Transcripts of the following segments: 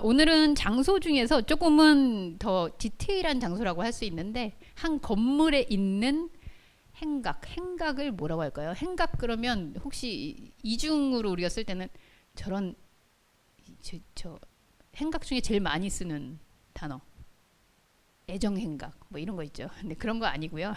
오늘은 장소 중에서 조금은 더 디테일한 장소라고 할 수 있는데 한 건물에 있는 행각을 뭐라고 할까요? 행각 그러면 혹시 이중으로 우리가 쓸 때는 저런 저 행각 중에 제일 많이 쓰는 단어 애정행각 뭐 이런 거 있죠. 근데 그런 거 아니고요.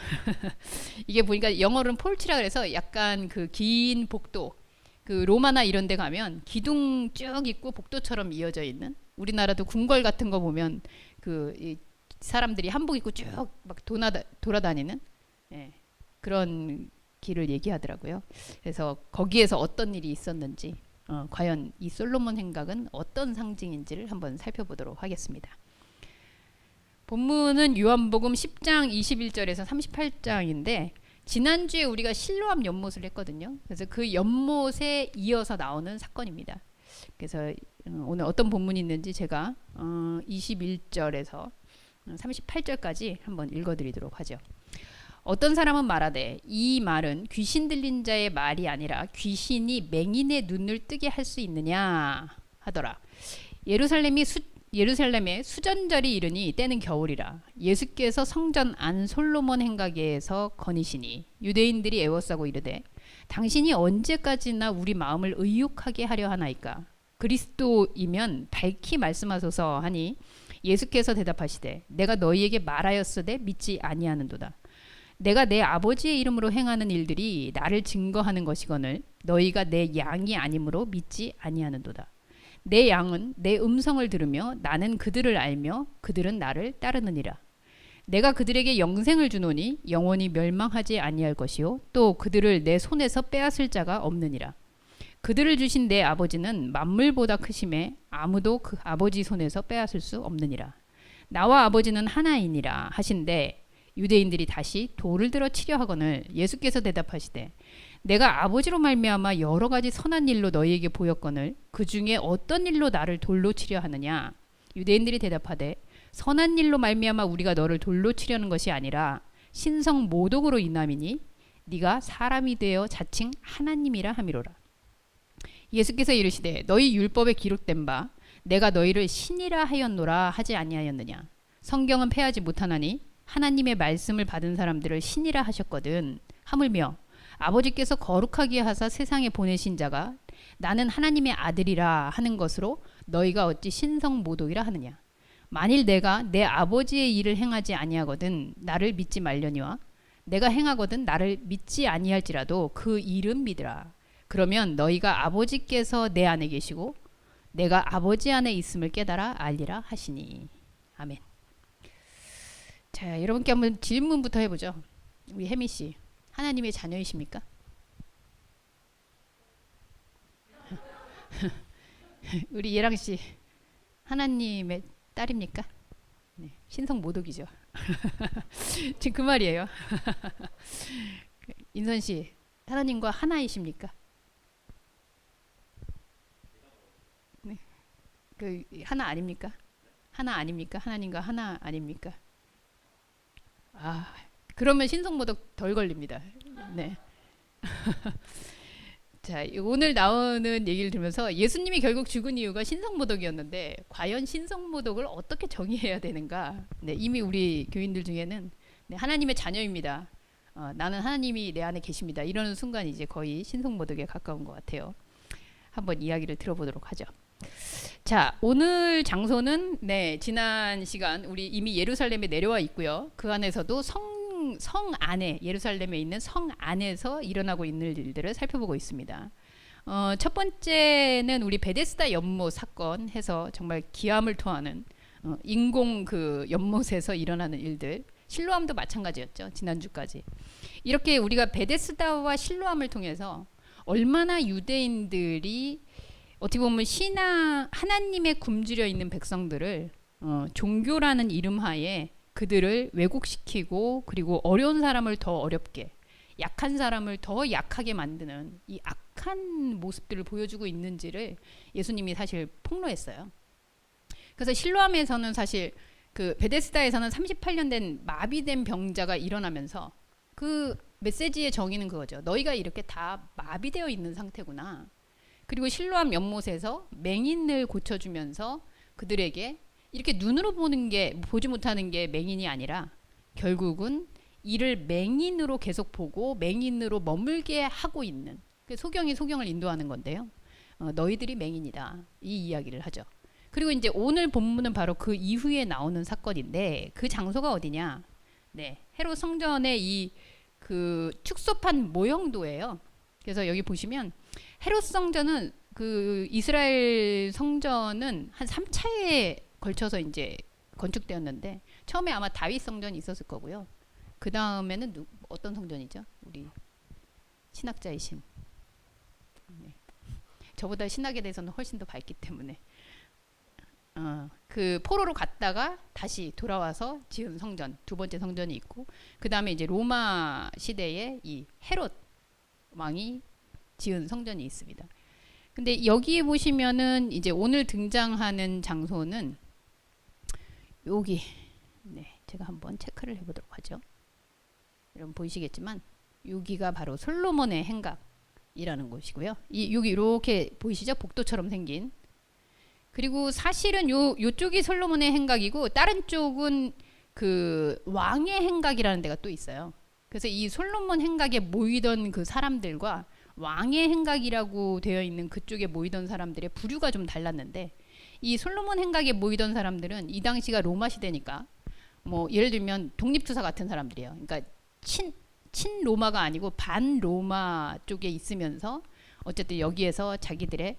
이게 보니까 영어로는 폴치라 그래서 약간 그 긴 복도 그 로마나 이런 데 가면 기둥 쭉 있고 복도처럼 이어져 있는 우리나라도 궁궐 같은 거 보면 이 사람들이 한복 입고 쭉 막 돌아다니는 예, 그런 길을 얘기하더라고요. 그래서 거기에서 어떤 일이 있었는지 과연 이 솔로몬 행각은 어떤 상징인지를 한번 살펴보도록 하겠습니다. 본문은 요한복음 10장 21절에서 38장인데 지난주에 우리가 실로암 연못을 했거든요. 그래서 그 연못에 이어서 나오는 사건입니다. 그래서 오늘 어떤 본문이 있는지 제가 21절에서 38절까지 한번 읽어드리도록 하죠. 어떤 사람은 말하되 이 말은 귀신 들린 자의 말이 아니라 귀신이 맹인의 눈을 뜨게 할 수 있느냐 하더라. 예루살렘에 수전절이 이르니 때는 겨울이라. 예수께서 성전 안 솔로몬 행각에서 거니시니 유대인들이 애워싸고 이르되 당신이 언제까지나 우리 마음을 의욕하게 하려 하나이까. 그리스도이면 밝히 말씀하소서 하니 예수께서 대답하시되 내가 너희에게 말하였으되 믿지 아니하는도다. 내가 내 아버지의 이름으로 행하는 일들이 나를 증거하는 것이거늘 너희가 내 양이 아니므로 믿지 아니하는도다. 내 양은 내 음성을 들으며 나는 그들을 알며 그들은 나를 따르느니라. 내가 그들에게 영생을 주노니 영원히 멸망하지 아니할 것이요 또 그들을 내 손에서 빼앗을 자가 없느니라. 그들을 주신 내 아버지는 만물보다 크심에 아무도 그 아버지 손에서 빼앗을 수 없느니라. 나와 아버지는 하나이니라 하신대 유대인들이 다시 돌을 들어 치려 하거늘 예수께서 대답하시되 내가 아버지로 말미암아 여러 가지 선한 일로 너희에게 보였거늘 그 중에 어떤 일로 나를 돌로 치려 하느냐. 유대인들이 대답하되 선한 일로 말미암아 우리가 너를 돌로 치려는 것이 아니라 신성 모독으로 인함이니 네가 사람이 되어 자칭 하나님이라 함이로라. 예수께서 이르시되 너희 율법에 기록된 바 내가 너희를 신이라 하였노라 하지 아니하였느냐. 성경은 패하지 못하나니 하나님의 말씀을 받은 사람들을 신이라 하셨거든. 하물며 아버지께서 거룩하게 하사 세상에 보내신 자가 나는 하나님의 아들이라 하는 것으로 너희가 어찌 신성 모독이라 하느냐. 만일 내가 내 아버지의 일을 행하지 아니하거든 나를 믿지 말려니와 내가 행하거든 나를 믿지 아니할지라도 그 일은 믿으라. 그러면 너희가 아버지께서 내 안에 계시고 내가 아버지 안에 있음을 깨달아 알리라 하시니. 아멘. 자, 여러분께 한번 질문부터 해보죠. 우리 혜미 씨, 하나님의 자녀이십니까? 우리 예랑 씨, 하나님의 딸입니까? 네, 신성 모독이죠. 지금 그 말이에요. 인선 씨, 하나님과 하나이십니까? 네, 그 하나 아닙니까? 하나 아닙니까? 하나님과 하나 아닙니까? 아, 그러면 신성모독 덜 걸립니다. 네. 자, 오늘 나오는 얘기를 들으면서 예수님이 결국 죽은 이유가 신성모독이었는데 과연 신성모독을 어떻게 정의해야 되는가? 네, 이미 우리 교인들 중에는 네, 하나님의 자녀입니다. 나는 하나님이 내 안에 계십니다. 이러는 순간 이제 거의 신성모독에 가까운 것 같아요. 한번 이야기를 들어보도록 하죠. 자, 오늘 장소는 네, 지난 시간 우리 이미 예루살렘에 내려와 있고요. 그 안에서도 성 안에 예루살렘에 있는 성 안에서 일어나고 있는 일들을 살펴보고 있습니다. 첫 번째는 우리 베데스다 연못 사건 해서 정말 기암을 토하는 인공 그 연못에서 일어나는 일들. 실로암도 마찬가지였죠. 지난주까지. 이렇게 우리가 베데스다와 실로암을 통해서 얼마나 유대인들이 어떻게 보면 하나님의 굶주려 있는 백성들을 종교라는 이름하에 그들을 왜곡시키고 그리고 어려운 사람을 더 어렵게 약한 사람을 더 약하게 만드는 이 악한 모습들을 보여주고 있는지를 예수님이 사실 폭로했어요. 그래서 실로암에서는 사실 그 베데스다에서는 38년 된 마비된 병자가 일어나면서 그 메시지의 정의는 그거죠. 너희가 이렇게 다 마비되어 있는 상태구나. 그리고 실로암 연못에서 맹인을 고쳐주면서 그들에게 이렇게 눈으로 보는 게 보지 못하는 게 맹인이 아니라 결국은 이를 맹인으로 계속 보고 맹인으로 머물게 하고 있는 소경이 소경을 인도하는 건데요. 너희들이 맹인이다 이 이야기를 하죠. 그리고 이제 오늘 본문은 바로 그 이후에 나오는 사건인데 그 장소가 어디냐? 네, 헤롯 성전의 이 그 축소판 모형도예요. 그래서 여기 보시면 헤롯 성전은 그 이스라엘 성전은 한 3차에 걸쳐서 이제 건축되었는데 처음에 아마 다윗 성전이 있었을 거고요. 그 다음에는 어떤 성전이죠? 우리 신학자이신 네. 저보다 신학에 대해서는 훨씬 더 밝기 때문에 그 포로로 갔다가 다시 돌아와서 지은 성전 두 번째 성전이 있고 그 다음에 이제 로마 시대에 이 헤롯 왕이 지은 성전이 있습니다. 근데 여기 보시면은 이제 오늘 등장하는 장소는 여기 네 제가 한번 체크를 해보도록 하죠. 여러분 보이시겠지만 여기가 바로 솔로몬의 행각이라는 곳이고요. 여기 이렇게 보이시죠? 복도처럼 생긴. 그리고 사실은 요쪽이 솔로몬의 행각이고 다른 쪽은 그 왕의 행각이라는 데가 또 있어요. 그래서 이 솔로몬 행각에 모이던 그 사람들과 왕의 행각이라고 되어 있는 그쪽에 모이던 사람들의 부류가 좀 달랐는데 이 솔로몬 행각에 모이던 사람들은 이 당시가 로마 시대니까 뭐 예를 들면 독립투사 같은 사람들이에요. 그러니까 친 로마가 아니고 반 로마 쪽에 있으면서 어쨌든 여기에서 자기들의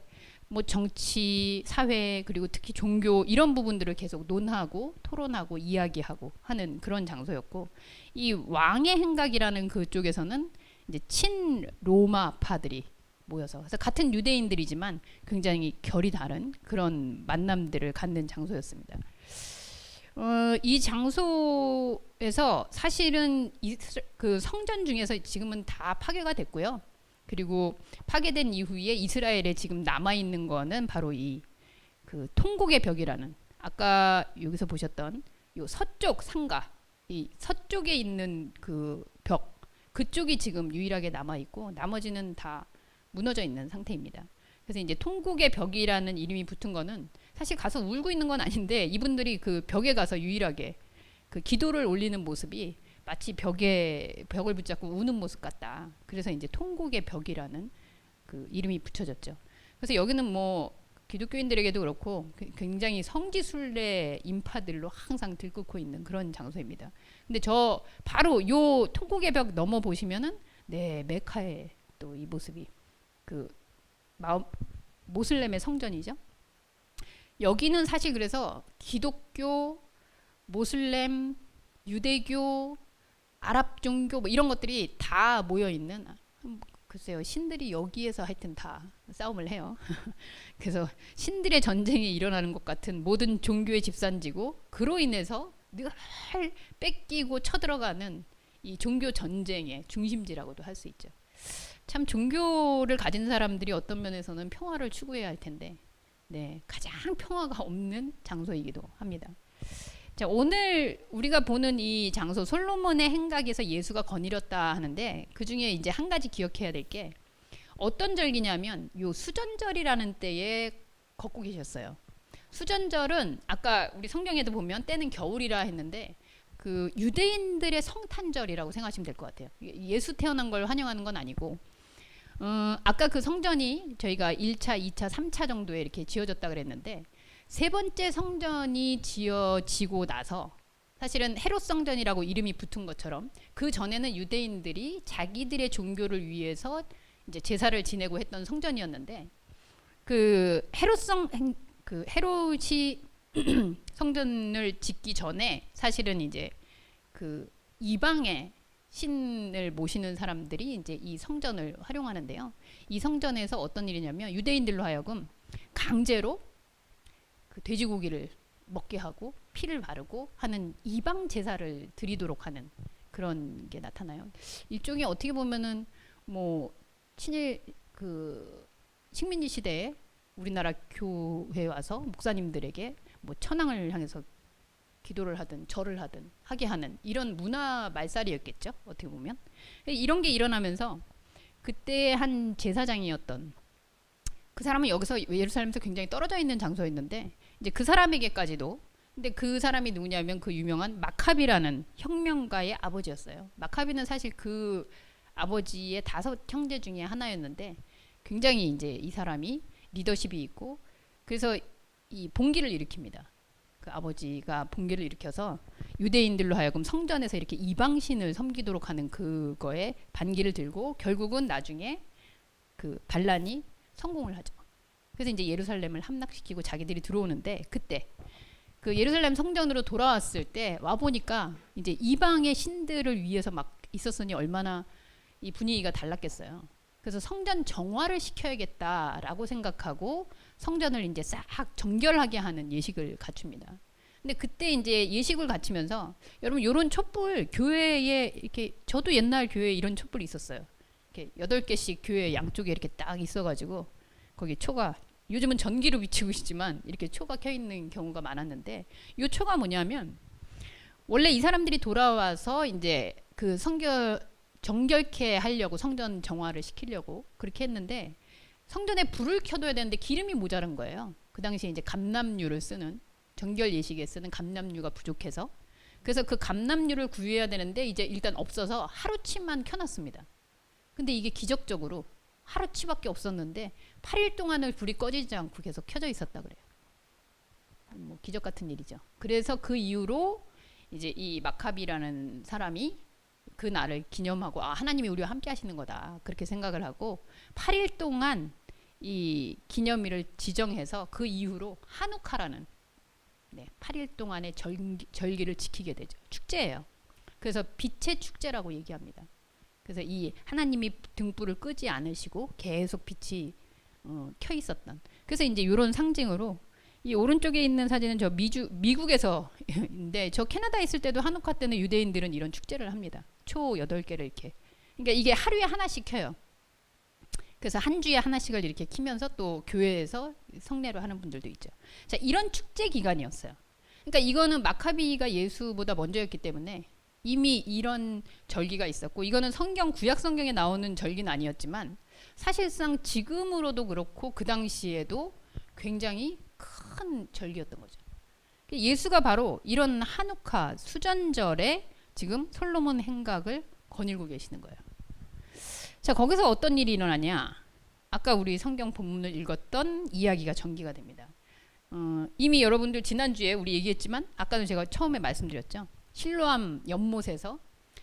뭐 정치, 사회 그리고 특히 종교 이런 부분들을 계속 논하고 토론하고 이야기하고 하는 그런 장소였고 이 왕의 행각이라는 그쪽에서는 이제 친 로마파들이 모여서 그래서 같은 유대인들이지만 굉장히 결이 다른 그런 만남들을 갖는 장소였습니다. 이 장소에서 사실은 그 성전 중에서 지금은 다 파괴가 됐고요. 그리고 파괴된 이후에 이스라엘에 지금 남아있는 거는 바로 이 그 통곡의 벽이라는 아까 여기서 보셨던 요 서쪽 상가 이 서쪽에 있는 그 벽 그쪽이 지금 유일하게 남아있고 나머지는 다 무너져 있는 상태입니다. 그래서 이제 통곡의 벽이라는 이름이 붙은 거는 사실 가서 울고 있는 건 아닌데 이분들이 그 벽에 가서 유일하게 그 기도를 올리는 모습이 마치 벽을 붙잡고 우는 모습 같다. 그래서 이제 통곡의 벽이라는 그 이름이 붙여졌죠. 그래서 여기는 뭐 기독교인들에게도 그렇고 굉장히 성지순례 인파들로 항상 들끓고 있는 그런 장소입니다. 근데 저 바로 요 통곡의 벽 넘어 보시면은 네 메카의 또 이 모습이 그 모슬렘의 성전이죠. 여기는 사실 그래서 기독교, 모슬렘, 유대교, 아랍 종교 뭐 이런 것들이 다 모여 있는 글쎄요 신들이 여기에서 하여튼 다 싸움을 해요. 그래서 신들의 전쟁이 일어나는 것 같은 모든 종교의 집산지고 그로 인해서 늘 뺏기고 쳐들어가는 이 종교 전쟁의 중심지라고도 할 수 있죠. 참 종교를 가진 사람들이 어떤 면에서는 평화를 추구해야 할 텐데 네, 가장 평화가 없는 장소이기도 합니다. 자, 오늘 우리가 보는 이 장소 솔로몬의 행각에서 예수가 거닐었다 하는데 그 중에 이제 한 가지 기억해야 될 게 어떤 절기냐면 요 수전절이라는 때에 걷고 계셨어요. 수전절은 아까 우리 성경에도 보면 때는 겨울이라 했는데 그 유대인들의 성탄절이라고 생각하시면 될 것 같아요. 예수 태어난 걸 환영하는 건 아니고 아까 그 성전이 저희가 1차, 2차, 3차 정도에 이렇게 지어졌다 그랬는데 세 번째 성전이 지어지고 나서 사실은 헤롯 성전이라고 이름이 붙은 것처럼 그 전에는 유대인들이 자기들의 종교를 위해서 이제 제사를 지내고 했던 성전이었는데 그 헤롯이 성전을 짓기 전에 사실은 이제 그 이방의 신을 모시는 사람들이 이제 이 성전을 활용하는데요. 이 성전에서 어떤 일이냐면 유대인들로 하여금 강제로 그 돼지고기를 먹게 하고 피를 바르고 하는 이방 제사를 드리도록 하는 그런 게 나타나요. 일종의 어떻게 보면은 뭐 친일 그 식민지 시대에 우리나라 교회에 와서 목사님들에게 뭐 천황을 향해서 기도를 하든 절을 하든 하게 하는 이런 문화 말살이었겠죠. 어떻게 보면 이런 게 일어나면서 그때 한 제사장이었던 그 사람은 여기서 예루살렘에서 굉장히 떨어져 있는 장소였는데 이제 그 사람에게까지도. 근데 그 사람이 누구냐면 그 유명한 마카비라는 혁명가의 아버지였어요. 마카비는 사실 그 아버지의 5형제 중에 하나였는데 굉장히 이제 이 사람이 리더십이 있고 그래서 이 봉기를 일으킵니다. 그 아버지가 봉기를 일으켜서 유대인들로 하여금 성전에서 이렇게 이방신을 섬기도록 하는 그거에 반기를 들고 결국은 나중에 그 반란이 성공을 하죠. 그래서 이제 예루살렘을 함락시키고 자기들이 들어오는데 그때 그 예루살렘 성전으로 돌아왔을 때 와 보니까 이제 이방의 신들을 위해서 막 있었으니 얼마나 이 분위기가 달랐겠어요. 그래서 성전 정화를 시켜야겠다라고 생각하고 성전을 이제 싹 정결하게 하는 예식을 갖춥니다. 근데 그때 이제 예식을 갖추면서 여러분 이런 촛불 교회에 이렇게 저도 옛날 교회에 이런 촛불이 있었어요. 이렇게 8개씩 교회 양쪽에 이렇게 딱 있어가지고 거기 초가 요즘은 전기로 비치고 있지만 이렇게 초가 켜 있는 경우가 많았는데 이 초가 뭐냐면 원래 이 사람들이 돌아와서 이제 그 정결케 하려고 성전 정화를 시키려고 그렇게 했는데 성전에 불을 켜둬야 되는데 기름이 모자란 거예요. 그 당시에 이제 감람유를 쓰는 정결 예식에 쓰는 감람유가 부족해서 그래서 그 감람유를 구해야 되는데 이제 일단 없어서 하루치만 켜놨습니다. 근데 이게 기적적으로 하루치밖에 없었는데 8일 동안을 불이 꺼지지 않고 계속 켜져 있었다 그래요. 뭐 기적 같은 일이죠. 그래서 그 이후로 이제 이 마카비라는 사람이 그 날을 기념하고 아 하나님이 우리와 함께 하시는 거다 그렇게 생각을 하고 8일 동안 이 기념일을 지정해서 그 이후로 한우카라는 8일 동안의 절기를 지키게 되죠. 축제예요. 그래서 빛의 축제라고 얘기합니다. 그래서 이 하나님이 등불을 끄지 않으시고 계속 빛이 켜 있었던. 그래서 이제 이런 상징으로 이 오른쪽에 있는 사진은 저 미국에서인데 저 캐나다에 있을 때도 한우카 때는 유대인들은 이런 축제를 합니다. 초 8개를 이렇게. 그러니까 이게 하루에 하나씩 켜요. 그래서 한 주에 하나씩을 이렇게 키면서 또 교회에서 성례로 하는 분들도 있죠. 자, 이런 축제 기간이었어요. 그러니까 이거는 마카비가 예수보다 먼저였기 때문에 이미 이런 절기가 있었고 이거는 성경 구약 성경에 나오는 절기는 아니었지만 사실상 지금으로도 그렇고 그 당시에도 굉장히 큰 절기였던 거죠. 예수가 바로 이런 한우카 수전절에 지금 솔로몬 행각을 거닐고 계시는 거예요. 자, 거기서 어떤 일이 일어나냐? 아까 우리 성경 본문을 읽었던 이야기가 전개가 됩니다. 이미 여러분들 지난주에 우리 얘기했지만 아까는 제가 처음에 말씀드렸죠. 실로암 연못에서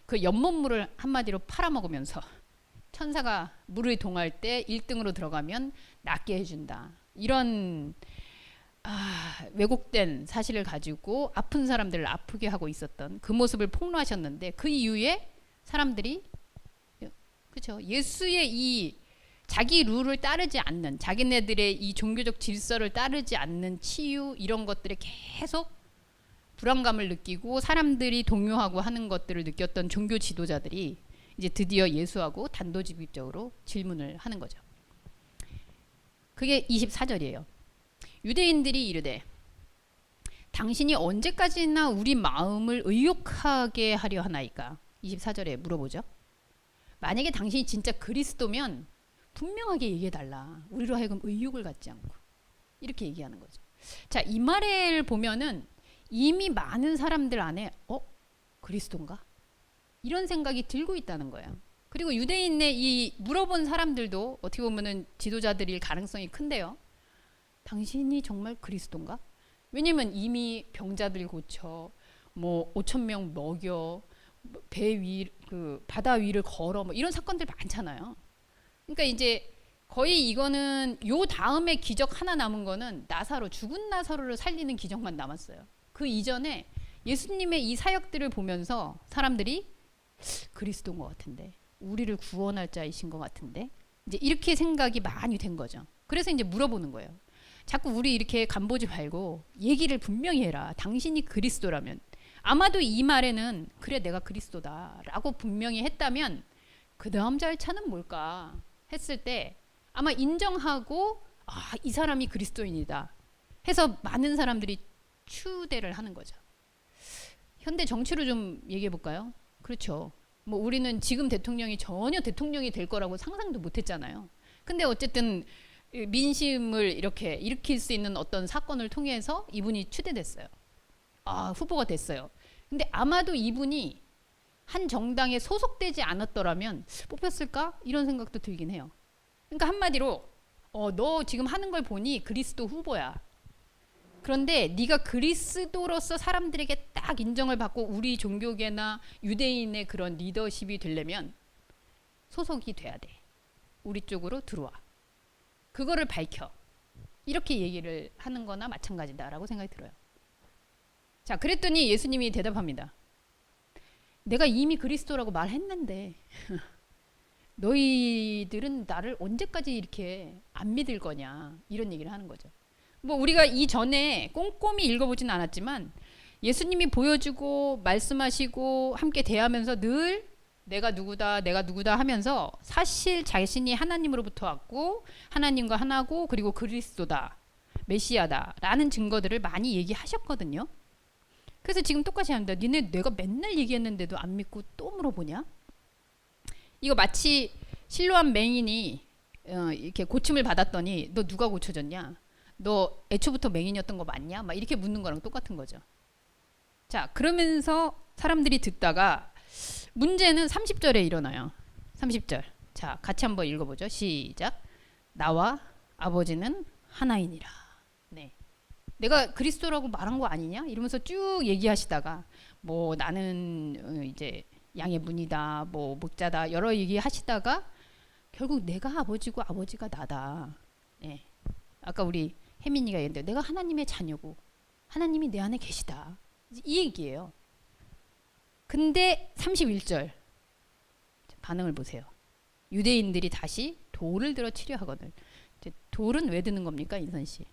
그 연못물을 한마디로 팔아먹으면서 천사가 물을 동할 때 1등으로 들어가면 낫게 해준다. 이런 왜곡된 사실을 가지고 아픈 사람들을 아프게 하고 있었던 그 모습을 폭로하셨는데 그 이후에 사람들이 그렇죠. 예수의 이 자기 룰을 따르지 않는 자기네들의 이 종교적 질서를 따르지 않는 치유 이런 것들에 계속 불안감을 느끼고 사람들이 동요하고 하는 것들을 느꼈던 종교 지도자들이 이제 드디어 예수하고 단도직입적으로 질문을 하는 거죠. 그게 24절이에요. 유대인들이 이르되 당신이 언제까지나 우리 마음을 의욕하게 하려 하나이까? 24절에 물어보죠. 만약에 당신이 진짜 그리스도면 분명하게 얘기해달라. 우리로 하여금 의욕을 갖지 않고. 이렇게 얘기하는 거죠. 자, 이 말을 보면은 이미 많은 사람들 안에 그리스도인가? 이런 생각이 들고 있다는 거예요. 그리고 유대인의 이 물어본 사람들도 어떻게 보면은 지도자들일 가능성이 큰데요. 당신이 정말 그리스도인가? 왜냐면 이미 병자들 고쳐, 뭐 5천 명 먹여, 그 바다 위를 걸어, 뭐 이런 사건들 많잖아요. 그러니까 이제 거의 이거는 요 다음에 기적 하나 남은 거는 죽은 나사로를 살리는 기적만 남았어요. 그 이전에 예수님의 이 사역들을 보면서 사람들이 그리스도인 것 같은데, 우리를 구원할 자이신 것 같은데, 이제 이렇게 생각이 많이 된 거죠. 그래서 이제 물어보는 거예요. 자꾸 우리 이렇게 간보지 말고 얘기를 분명히 해라. 당신이 그리스도라면. 아마도 이 말에는 그래 내가 그리스도다라고 분명히 했다면 그 다음 절차는 뭘까 했을 때 아마 인정하고 이 사람이 그리스도인이다 해서 많은 사람들이 추대를 하는 거죠. 현대 정치로 좀 얘기해 볼까요? 그렇죠. 뭐 우리는 지금 대통령이 전혀 대통령이 될 거라고 상상도 못 했잖아요. 근데 어쨌든 민심을 이렇게 일으킬 수 있는 어떤 사건을 통해서 이분이 추대됐어요. 후보가 됐어요. 근데 아마도 이분이 한 정당에 소속되지 않았더라면 뽑혔을까? 이런 생각도 들긴 해요. 그러니까 한마디로 너 지금 하는 걸 보니 그리스도 후보야. 그런데 네가 그리스도로서 사람들에게 딱 인정을 받고 우리 종교계나 유대인의 그런 리더십이 되려면 소속이 돼야 돼. 우리 쪽으로 들어와. 그거를 밝혀. 이렇게 얘기를 하는 거나 마찬가지다라고 생각이 들어요. 자, 그랬더니 예수님이 대답합니다. 내가 이미 그리스도라고 말했는데 너희들은 나를 언제까지 이렇게 안 믿을 거냐, 이런 얘기를 하는 거죠. 뭐 우리가 이전에 꼼꼼히 읽어보진 않았지만 예수님이 보여주고 말씀하시고 함께 대하면서 늘 내가 누구다 내가 누구다 하면서 사실 자신이 하나님으로부터 왔고 하나님과 하나고 그리고 그리스도다 메시아다 라는 증거들을 많이 얘기하셨거든요. 그래서 지금 똑같이 합니다. 니네 내가 맨날 얘기했는데도 안 믿고 또 물어보냐? 이거 마치 실로암 맹인이 이렇게 고침을 받았더니 너 누가 고쳐줬냐? 너 애초부터 맹인이었던 거 맞냐? 막 이렇게 묻는 거랑 똑같은 거죠. 자, 그러면서 사람들이 듣다가 문제는 30절에 일어나요. 30절. 자, 같이 한번 읽어보죠. 시작. 나와 아버지는 하나이니라. 네. 내가 그리스도라고 말한 거 아니냐? 이러면서 쭉 얘기하시다가 뭐 나는 이제 양의 문이다, 뭐 목자다 여러 얘기 하시다가 결국 내가 아버지고 아버지가 나다. 네. 아까 우리 혜민이가 얘기했는데 내가 하나님의 자녀고 하나님이 내 안에 계시다. 이 얘기예요. 근데 31절 반응을 보세요. 유대인들이 다시 돌을 들어 치려 하거든. 돌은 왜 드는 겁니까, 인선 씨?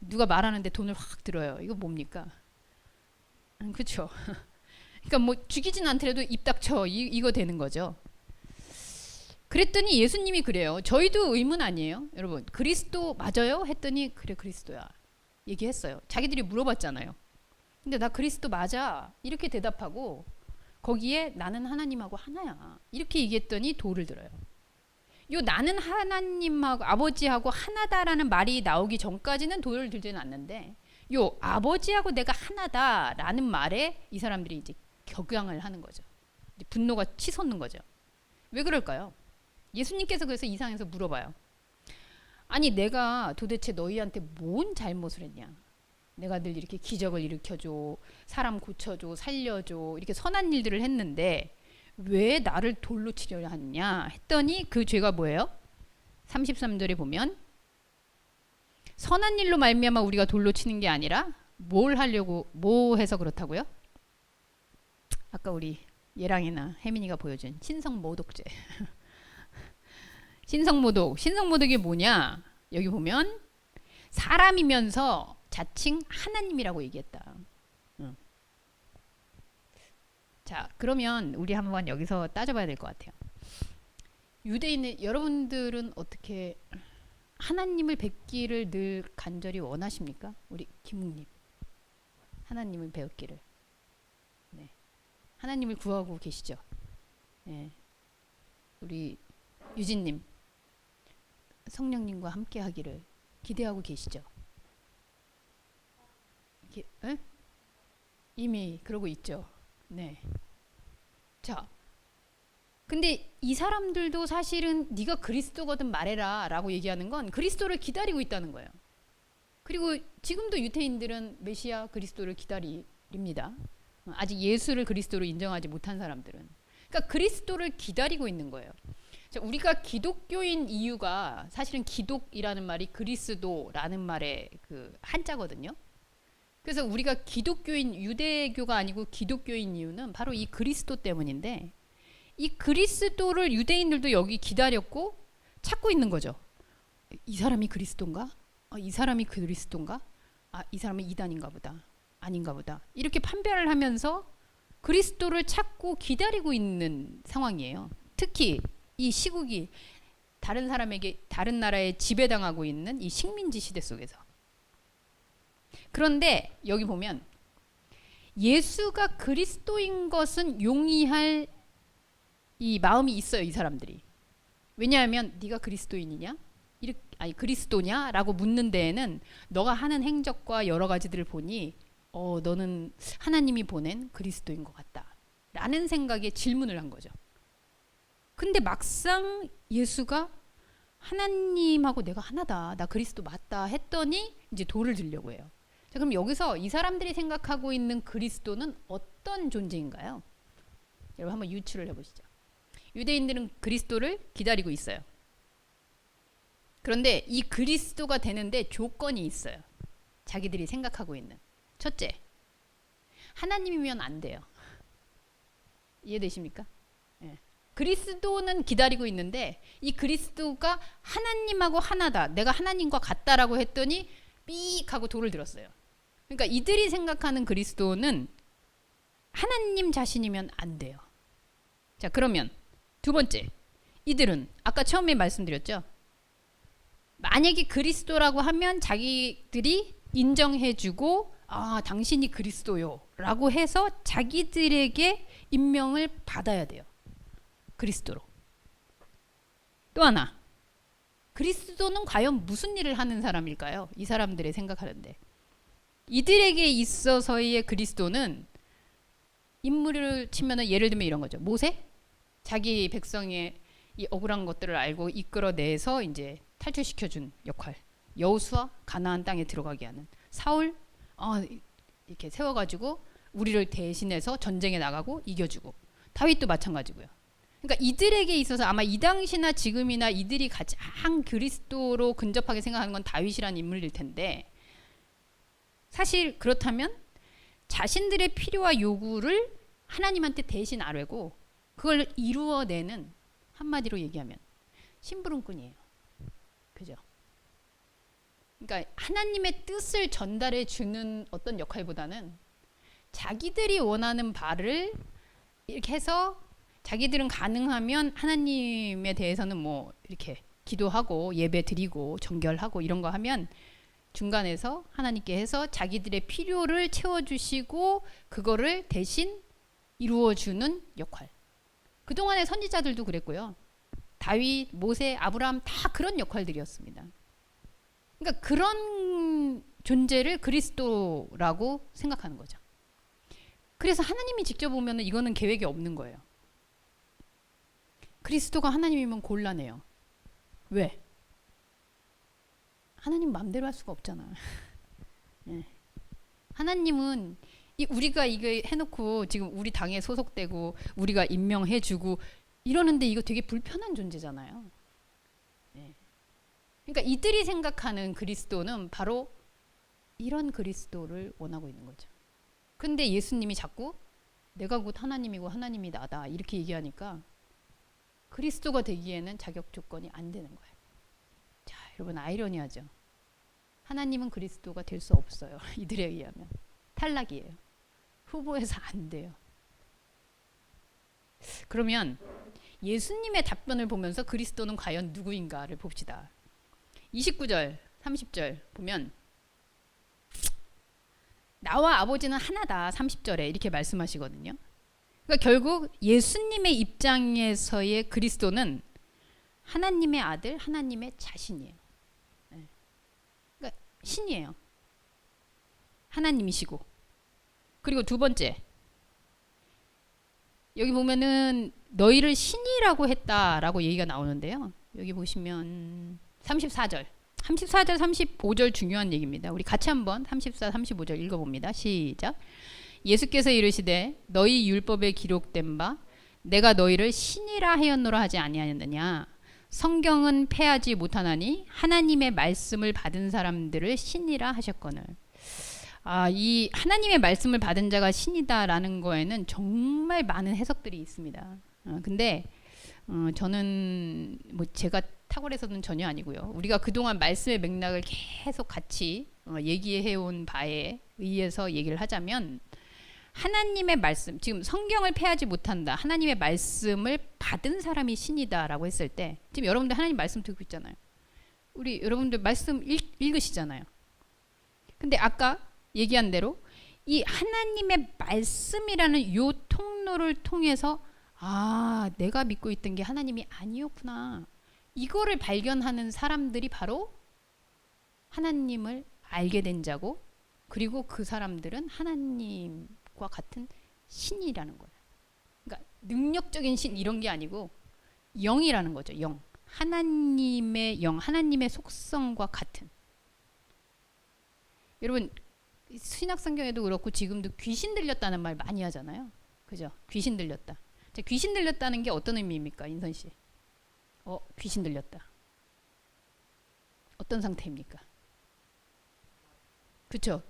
누가 말하는데 돈을 확 들어요. 이거 뭡니까? 그렇죠. 그러니까 뭐 죽이진 않더라도 입 닥쳐 이거 되는 거죠. 그랬더니 예수님이 그래요. 저희도 의문 아니에요, 여러분? 그리스도 맞아요? 했더니 그래 그리스도야 얘기했어요. 자기들이 물어봤잖아요. 근데 나 그리스도 맞아 이렇게 대답하고 거기에 나는 하나님하고 하나야 이렇게 얘기했더니 돌을 들어요. 요 나는 하나님하고 아버지하고 하나다라는 말이 나오기 전까지는 돌을 들지는 않는데 요 아버지하고 내가 하나다라는 말에 이 사람들이 이제 격앙을 하는 거죠. 이제 분노가 치솟는 거죠. 왜 그럴까요? 예수님께서 그래서 이상해서 물어봐요. 아니 내가 도대체 너희한테 뭔 잘못을 했냐? 내가 늘 이렇게 기적을 일으켜줘, 사람 고쳐줘, 살려줘 이렇게 선한 일들을 했는데 왜 나를 돌로 치려 하느냐 했더니 그 죄가 뭐예요? 33절에 보면 선한 일로 말미암아 우리가 돌로 치는 게 아니라 뭘 하려고 뭐 해서 그렇다고요? 아까 우리 예랑이나 혜민이가 보여준 신성모독죄. 신성모독이 뭐냐? 여기 보면 사람이면서 자칭 하나님이라고 얘기했다. 자, 그러면 우리 한번 여기서 따져봐야 될 것 같아요. 유대인의 여러분들은 어떻게 하나님을 뵙기를 늘 간절히 원하십니까? 우리 김웅님, 하나님을 배웠기를. 네, 하나님을 구하고 계시죠? 네, 우리 유진님, 성령님과 함께하기를 기대하고 계시죠? 이미 그러고 있죠. 네. 자, 근데 이 사람들도 사실은 네가 그리스도거든 말해라 라고 얘기하는 건 그리스도를 기다리고 있다는 거예요. 그리고 지금도 유대인들은 메시아 그리스도를 기다립니다. 아직 예수를 그리스도로 인정하지 못한 사람들은. 그러니까 그리스도를 기다리고 있는 거예요. 자, 우리가 기독교인 이유가 사실은 기독이라는 말이 그리스도라는 말의 그 한자거든요. 그래서 우리가 기독교인 유대교가 아니고 기독교인 이유는 바로 이 그리스도 때문인데 이 그리스도를 유대인들도 여기 기다렸고 찾고 있는 거죠. 이 사람이 그리스도인가? 이 사람이 그리스도인가? 이 사람은 이단인가 보다. 아닌가 보다. 이렇게 판별을 하면서 그리스도를 찾고 기다리고 있는 상황이에요. 특히 이 시국이 다른 사람에게 다른 나라에 지배당하고 있는 이 식민지 시대 속에서. 그런데 여기 보면 예수가 그리스도인 것은 용이할 이 마음이 있어요, 이 사람들이. 왜냐하면 네가 그리스도인이냐? 아니 그리스도냐라고 묻는 데에는 너가 하는 행적과 여러 가지들을 보니 너는 하나님이 보낸 그리스도인 것 같다 라는 생각에 질문을 한 거죠. 근데 막상 예수가 하나님하고 내가 하나다, 나 그리스도 맞다 했더니 이제 돌을 들려고 해요. 자, 그럼 여기서 이 사람들이 생각하고 있는 그리스도는 어떤 존재인가요? 여러분 한번 유추를 해보시죠. 유대인들은 그리스도를 기다리고 있어요. 그런데 이 그리스도가 되는데 조건이 있어요. 자기들이 생각하고 있는. 첫째, 하나님이면 안 돼요. 이해되십니까? 예. 그리스도는 기다리고 있는데 이 그리스도가 하나님하고 하나다, 내가 하나님과 같다라고 했더니 삑 하고 돌을 들었어요. 그러니까 이들이 생각하는 그리스도는 하나님 자신이면 안 돼요. 자, 그러면 두 번째, 이들은 아까 처음에 말씀드렸죠. 만약에 그리스도라고 하면 자기들이 인정해주고 당신이 그리스도요 라고 해서 자기들에게 임명을 받아야 돼요. 그리스도로. 또 하나, 그리스도는 과연 무슨 일을 하는 사람일까요? 이 사람들의 생각하는데 이들에게 있어서의 그리스도는 인물을 치면은 예를 들면 이런 거죠. 모세? 자기 백성의 이 억울한 것들을 알고 이끌어내서 이제 탈출시켜준 역할. 여호수아 가나안 땅에 들어가게 하는. 사울 이렇게 세워가지고 우리를 대신해서 전쟁에 나가고 이겨주고. 다윗도 마찬가지고요. 그러니까 이들에게 있어서 아마 이 당시나 지금이나 이들이 가장 그리스도로 근접하게 생각하는 건 다윗이라는 인물일 텐데 사실 그렇다면 자신들의 필요와 요구를 하나님한테 대신 아뢰고 그걸 이루어내는 한마디로 얘기하면 심부름꾼이에요. 그죠? 그러니까 하나님의 뜻을 전달해 주는 어떤 역할보다는 자기들이 원하는 바를 이렇게 해서 자기들은 가능하면 하나님에 대해서는 뭐 이렇게 기도하고 예배 드리고 정결하고 이런 거 하면 중간에서 하나님께 해서 자기들의 필요를 채워주시고 그거를 대신 이루어주는 역할. 그동안의 선지자들도 그랬고요. 다윗, 모세, 아브라함 다 그런 역할들이었습니다. 그러니까 그런 존재를 그리스도라고 생각하는 거죠. 그래서 하나님이 직접 오면 이거는 계획이 없는 거예요. 그리스도가 하나님이면 곤란해요. 왜? 하나님 마음대로 할 수가 없잖아. 예. 하나님은 우리가 이거 해놓고 지금 우리 당에 소속되고 우리가 임명해주고 이러는데 이거 되게 불편한 존재잖아요. 예. 그러니까 이들이 생각하는 그리스도는 바로 이런 그리스도를 원하고 있는 거죠. 근데 예수님이 자꾸 내가 곧 하나님이고 하나님이 나다 이렇게 얘기하니까 그리스도가 되기에는 자격 조건이 안 되는 거예요. 자, 여러분 아이러니하죠. 하나님은 그리스도가 될 수 없어요. 이들에 의하면 탈락이에요. 후보에서 안 돼요. 그러면 예수님의 답변을 보면서 그리스도는 과연 누구인가를 봅시다. 29절, 30절 보면 나와 아버지는 하나다 30절에 이렇게 말씀하시거든요. 그러니까 결국 예수님의 입장에서의 그리스도는 하나님의 아들, 하나님의 자신이에요. 네. 그러니까 신이에요. 하나님이시고. 그리고 두 번째, 여기 보면은 너희를 신이라고 했다라고 얘기가 나오는데요. 여기 보시면 34절, 35절 중요한 얘기입니다. 우리 같이 한번 34, 35절 읽어봅니다. 시작. 예수께서 이르시되 너희 율법에 기록된 바 내가 너희를 신이라 하였노라 하지 아니하였느냐. 성경은 패하지 못하나니 하나님의 말씀을 받은 사람들을 신이라 하셨거늘. 이 하나님의 말씀을 받은 자가 신이다라는 거에는 정말 많은 해석들이 있습니다. 근데 저는 뭐 제가 탁월해서는 전혀 아니고요. 우리가 그동안 말씀의 맥락을 계속 같이 얘기해온 바에 의해서 얘기를 하자면 하나님의 말씀, 지금 성경을 패하지 못한다. 하나님의 말씀을 받은 사람이 신이다라고 했을 때 지금 여러분들 하나님 말씀 듣고 있잖아요. 우리 여러분들 말씀 읽으시잖아요. 근데 아까 얘기한 대로 이 하나님의 말씀이라는 요 통로를 통해서 내가 믿고 있던 게 하나님이 아니었구나. 이거를 발견하는 사람들이 바로 하나님을 알게 된 자고, 그리고 그 사람들은 하나님과 같은 신이라는 거예요. 그러니까 능력적인 신 이런 게 아니고 영이라는 거죠. 영. 하나님의 영, 하나님의 속성과 같은. 여러분 신약 성경에도 그렇고 지금도 귀신 들렸다는 말 많이 하잖아요. 그죠? 귀신 들렸다. 자, 귀신 들렸다는 게 어떤 의미입니까, 인선 씨? 귀신 들렸다. 어떤 상태입니까? 그렇죠.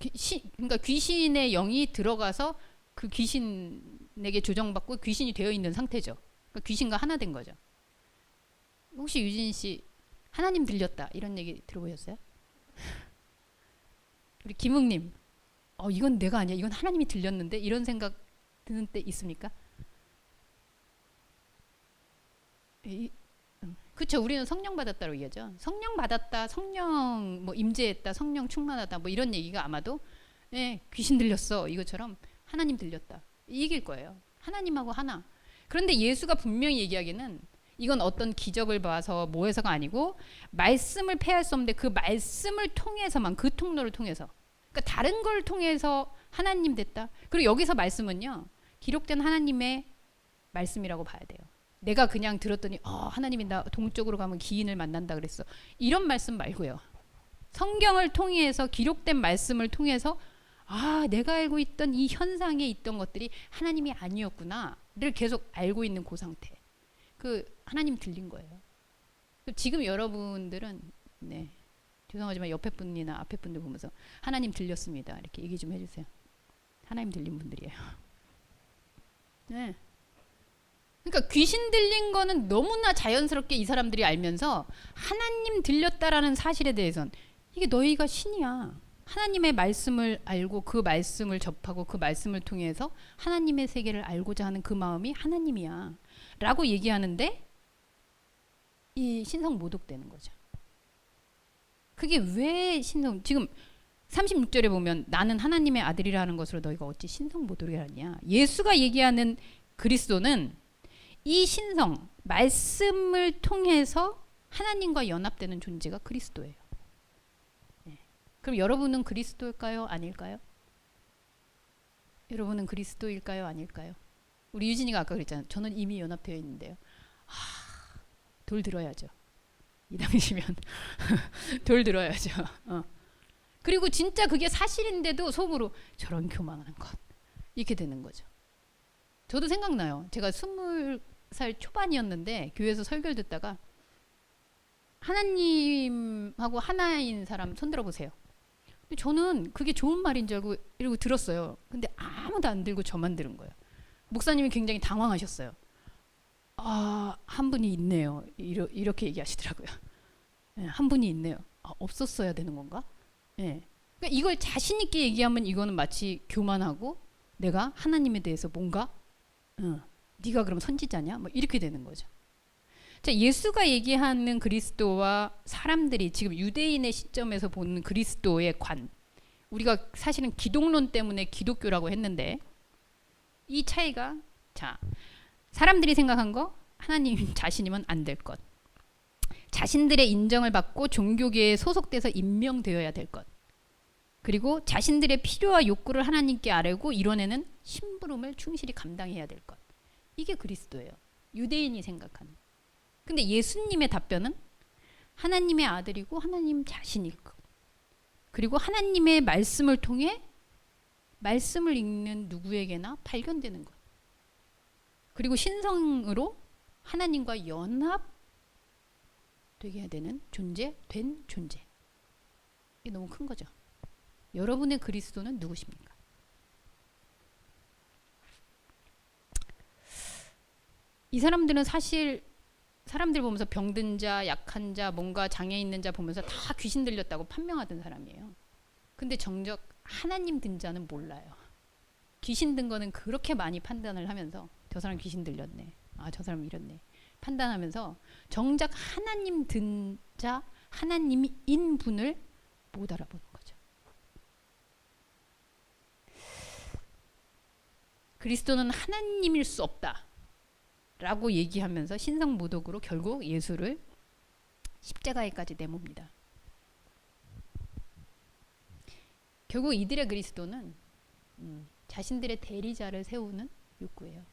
그러니까 귀신의 영이 들어가서 그 귀신에게 조정받고 귀신이 되어 있는 상태죠. 그러니까 귀신과 하나 된 거죠. 혹시 유진 씨 하나님 들렸다 이런 얘기 들어보셨어요? 우리 김웅님, 이건 내가 아니야. 이건 하나님이 들렸는데 이런 생각 드는 때 있습니까? 그렇죠. 우리는 성령 받았다고 얘기하죠. 성령 받았다, 성령 뭐 임재했다, 성령 충만하다 뭐 이런 얘기가 아마도 귀신 들렸어 이것처럼 하나님 들렸다 이 얘기일 거예요. 하나님하고 하나. 그런데 예수가 분명히 얘기하기는 이건 어떤 기적을 봐서 뭐 해서가 아니고 말씀을 폐할 수 없는데 그 말씀을 통해서만, 그 통로를 통해서, 그러니까 다른 걸 통해서 하나님 됐다. 그리고 여기서 말씀은요 기록된 하나님의 말씀이라고 봐야 돼요. 내가 그냥 들었더니 하나님이 나 동쪽으로 가면 기인을 만난다 그랬어 이런 말씀 말고요. 성경을 통해서 기록된 말씀을 통해서 내가 알고 있던 이 현상에 있던 것들이 하나님이 아니었구나를 계속 알고 있는 그 상태. 그 하나님 들린 거예요. 지금 여러분들은 죄송하지만 옆에 분이나 앞에 분들 보면서 하나님 들렸습니다 이렇게 얘기 좀 해주세요. 하나님 들린 분들이에요. 네. 그러니까 귀신 들린 거는 너무나 자연스럽게 이 사람들이 알면서 하나님 들렸다라는 사실에 대해서는 이게 너희가 신이야. 하나님의 말씀을 알고 그 말씀을 접하고 그 말씀을 통해서 하나님의 세계를 알고자 하는 그 마음이 하나님이야 라고 얘기하는데 이 신성 모독되는 거죠. 그게 왜 지금 36절에 보면 나는 하나님의 아들이라는 것으로 너희가 어찌 신성 모독을 하냐. 예수가 얘기하는 그리스도는 이 신성, 말씀을 통해서 하나님과 연합되는 존재가 그리스도예요. 그럼 여러분은 그리스도일까요? 아닐까요? 여러분은 그리스도일까요? 아닐까요? 우리 유진이가 아까 그랬잖아요. 저는 이미 연합되어 있는데요. 돌 들어야죠. 이 당시면 돌 들어야죠. 그리고 진짜 그게 사실인데도 속으로 저런 교만한 것 이렇게 되는 거죠. 저도 생각나요. 제가 20살 초반이었는데 교회에서 설교를 듣다가 하나님하고 하나인 사람 손들어 보세요. 근데 저는 그게 좋은 말인 줄 알고 이러고 들었어요. 근데 아무도 안 들고 저만 들은 거예요. 목사님이 굉장히 당황하셨어요. 한 분이 있네요. 이렇게 얘기하시더라고요. 한 분이 있네요. 없었어야 되는 건가? 그러니까 이걸 자신 있게 얘기하면 이거는 마치 교만하고 내가 하나님에 대해서 뭔가 네가 그럼 선지자냐? 뭐 이렇게 되는 거죠. 자, 예수가 얘기하는 그리스도와 사람들이 지금 유대인의 시점에서 보는 그리스도의 우리가 사실은 기독론 때문에 기독교라고 했는데 이 차이가 사람들이 생각한 거 하나님 자신이면 안 될 것, 자신들의 인정을 받고 종교계에 소속돼서 임명되어야 될 것, 그리고 자신들의 필요와 욕구를 하나님께 아뢰고 이뤄내는 심부름을 충실히 감당해야 될 것. 이게 그리스도예요. 유대인이 생각하는. 근데 예수님의 답변은 하나님의 아들이고 하나님 자신일 것. 그리고 하나님의 말씀을 통해 말씀을 읽는 누구에게나 발견되는 것. 그리고 신성으로 하나님과 연합되게 해야 되는 된 존재. 이게 너무 큰 거죠. 여러분의 그리스도는 누구십니까? 이 사람들은 사실 사람들 보면서 병든 자, 약한 자, 뭔가 장애 있는 자 보면서 다 귀신 들렸다고 판명하던 사람이에요. 근데 정작 하나님 든 자는 몰라요. 귀신 든 거는 그렇게 많이 판단을 하면서 저 사람 귀신 들렸네. 저 사람 이랬네. 판단하면서 정작 하나님 든 자, 하나님인 분을 못 알아보는 거죠. 그리스도는 하나님일 수 없다 라고 얘기하면서 신성모독으로 결국 예수를 십자가에까지 내몹니다. 결국 이들의 그리스도는 자신들의 대리자를 세우는 욕구예요.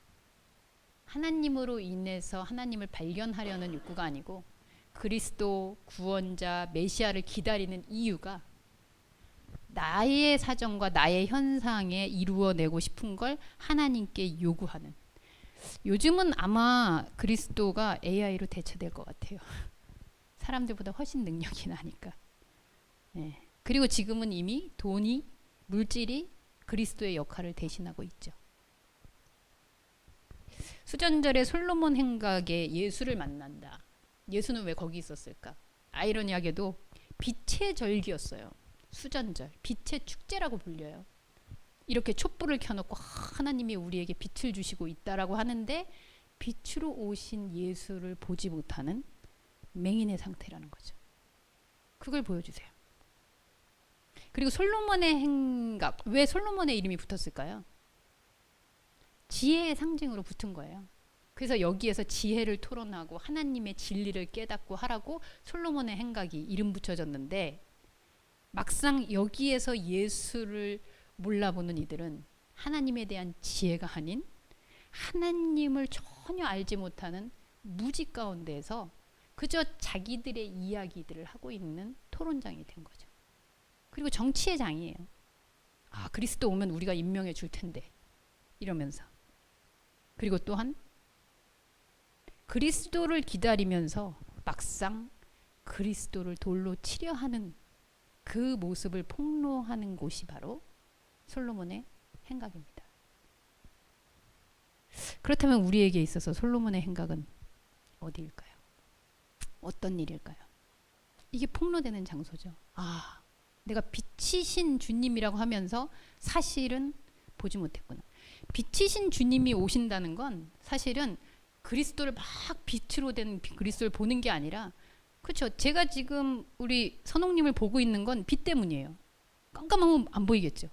하나님으로 인해서 하나님을 발견하려는 욕구가 아니고 그리스도 구원자 메시아를 기다리는 이유가 나의 사정과 나의 현상에 이루어내고 싶은 걸 하나님께 요구하는. 요즘은 아마 그리스도가 AI로 대체될 것 같아요. 사람들보다 훨씬 능력이 나니까. 네. 그리고 지금은 이미 돈이, 물질이 그리스도의 역할을 대신하고 있죠. 수전절의 솔로몬 행각에 예수를 만난다. 예수는 왜 거기 있었을까? 아이러니하게도 빛의 절기였어요. 수전절, 빛의 축제라고 불려요. 이렇게 촛불을 켜놓고 하나님이 우리에게 빛을 주시고 있다라고 하는데 빛으로 오신 예수를 보지 못하는 맹인의 상태라는 거죠. 그걸 보여주세요. 그리고 솔로몬의 행각, 왜 솔로몬의 이름이 붙었을까요? 지혜의 상징으로 붙은 거예요. 그래서 여기에서 지혜를 토론하고 하나님의 진리를 깨닫고 하라고 솔로몬의 행각이 이름 붙여졌는데 막상 여기에서 예수를 몰라보는 이들은 하나님에 대한 지혜가 아닌 하나님을 전혀 알지 못하는 무지 가운데에서 그저 자기들의 이야기들을 하고 있는 토론장이 된 거죠. 그리고 정치의 장이에요. 아, 그리스도 오면 우리가 임명해 줄 텐데 이러면서. 그리고 또한 그리스도를 기다리면서 막상 그리스도를 돌로 치려 하는 그 모습을 폭로하는 곳이 바로 솔로몬의 행각입니다. 그렇다면 우리에게 있어서 솔로몬의 행각은 어디일까요? 어떤 일일까요? 이게 폭로되는 장소죠. 아, 내가 빛이신 주님이라고 하면서 사실은 보지 못했구나. 빛이신 주님이 오신다는 건 사실은 그리스도를 막 빛으로 된 그리스도를 보는 게 아니라, 그렇죠. 제가 지금 우리 선홍님을 보고 있는 건 빛 때문이에요. 깜깜하면 안 보이겠죠.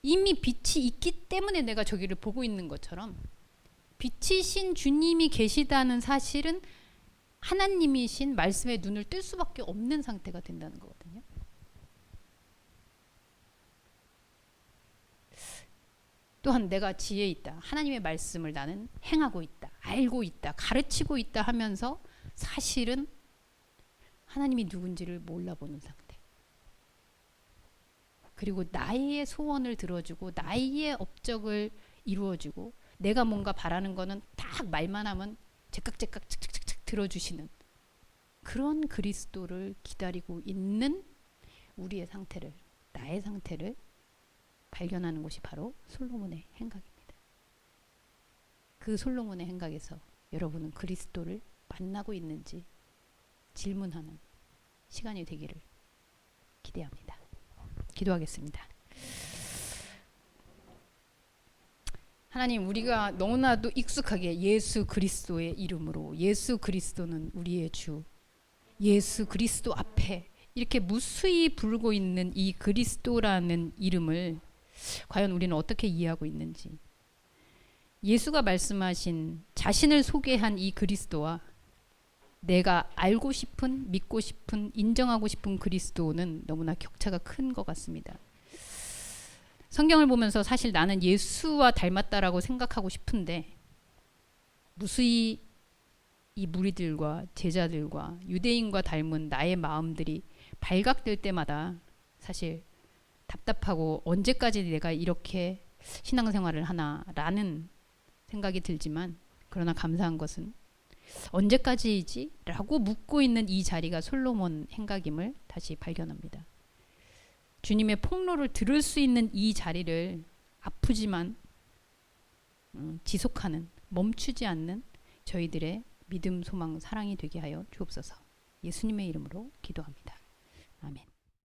이미 빛이 있기 때문에 내가 저기를 보고 있는 것처럼 빛이신 주님이 계시다는 사실은 하나님이신 말씀의 눈을 뜰 수밖에 없는 상태가 된다는 거거든요. 또한 내가 지혜 있다. 하나님의 말씀을 나는 행하고 있다. 알고 있다. 가르치고 있다 하면서 사실은 하나님이 누군지를 몰라보는 상태. 그리고 나의 소원을 들어주고 나의 업적을 이루어주고 내가 뭔가 바라는 거는 딱 말만 하면 제깍제깍 착착착착 들어주시는 그런 그리스도를 기다리고 있는 우리의 상태를, 나의 상태를 발견하는 곳이 바로 솔로몬의 행각입니다. 그 솔로몬의 행각에서 여러분은 그리스도를 만나고 있는지 질문하는 시간이 되기를 기대합니다. 기도하겠습니다. 하나님, 우리가 너무나도 익숙하게 예수 그리스도의 이름으로, 예수 그리스도는 우리의 주, 예수 그리스도 앞에 이렇게 무수히 부르고 있는 이 그리스도라는 이름을 과연 우리는 어떻게 이해하고 있는지, 예수가 말씀하신 자신을 소개한 이 그리스도와 내가 알고 싶은, 믿고 싶은, 인정하고 싶은 그리스도는 너무나 격차가 큰 것 같습니다. 성경을 보면서 사실 나는 예수와 닮았다라고 생각하고 싶은데 무수히 이 무리들과 제자들과 유대인과 닮은 나의 마음들이 발각될 때마다 사실 답답하고 언제까지 내가 이렇게 신앙생활을 하나라는 생각이 들지만, 그러나 감사한 것은 언제까지이지? 라고 묻고 있는 이 자리가 솔로몬 행각임을 다시 발견합니다. 주님의 폭로를 들을 수 있는 이 자리를 아프지만 지속하는, 멈추지 않는 저희들의 믿음, 소망, 사랑이 되게 하여 주옵소서. 예수님의 이름으로 기도합니다. 아멘.